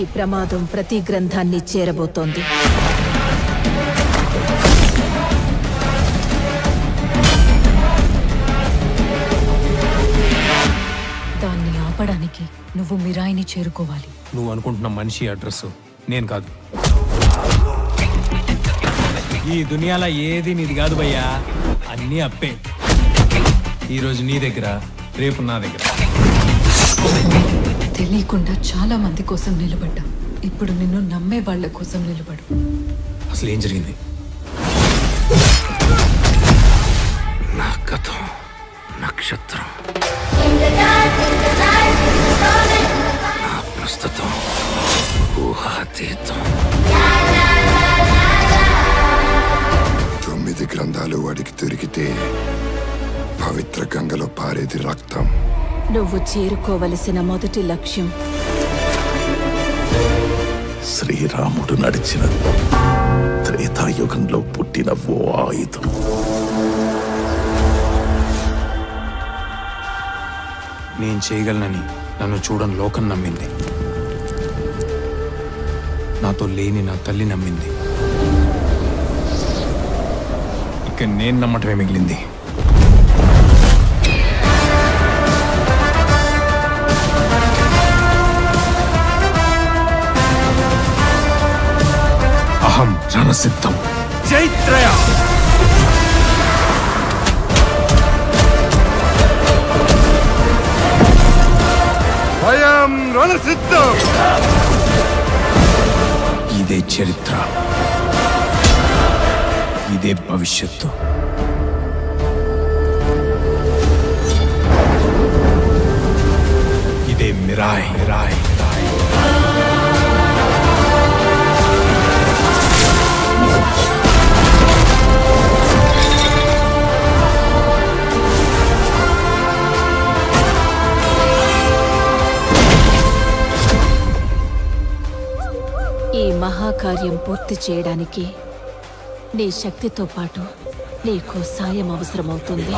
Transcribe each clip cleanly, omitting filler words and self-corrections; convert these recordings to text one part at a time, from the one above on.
ఈ ప్రమాదం ప్రతి గ్రంథాన్ని చేరబోతోంది. దాన్ని ఆపడానికి నువ్వు మిరాయిని చేరుకోవాలి. నువ్వు అనుకుంటున్న మనిషి అడ్రస్ నేను కాదు. ఈ దునియాలో ఏది నీది కాదు భయ్యా, అన్నీ అప్పే. ఈరోజు నీ దగ్గర, రేపు నా దగ్గర. తెలియకుండా చాలా మంది కోసం నిలబడ్డా. ఇప్పుడు నిన్ను నమ్మే వాళ్ళ కోసం నిలబడు. అసలు ఏం జరిగింది? నా కథ నక్షత్రం, నా ప్రస్తుతం ఊహాతీతం. 9 గ్రంథాలు వాడికి దొరికితే పవిత్ర గంగలో పారేది రక్తం. నువ్వు చేరుకోవలసిన మొదటి లక్ష్యం శ్రీరాముడు నడిచిన త్రేతాయుగంలో పుట్టిన ఓ ఆయుధం. నేను చేయగలనని నన్ను చూడని లోకం నమ్మింది. నాతో లేని నా తల్లి నమ్మింది. ఇక నేను నమ్మటమే మిగిలింది. అహం రణసిద్ధం. జైత్రయ. భయం రణసిద్ధం. ఇదే చరిత్ర, ఇదే భవిష్యత్తు. ఇదే మిరాయ్. ఈ మహాకార్యం పూర్తి చేయడానికి నీ శక్తితో పాటు నీకు సాయం అవసరమవుతుంది.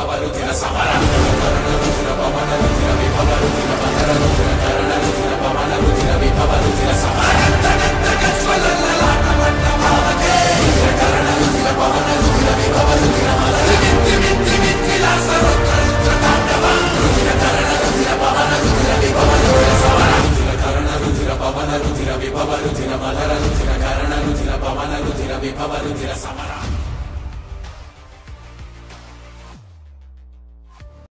పవన రుధిర సమర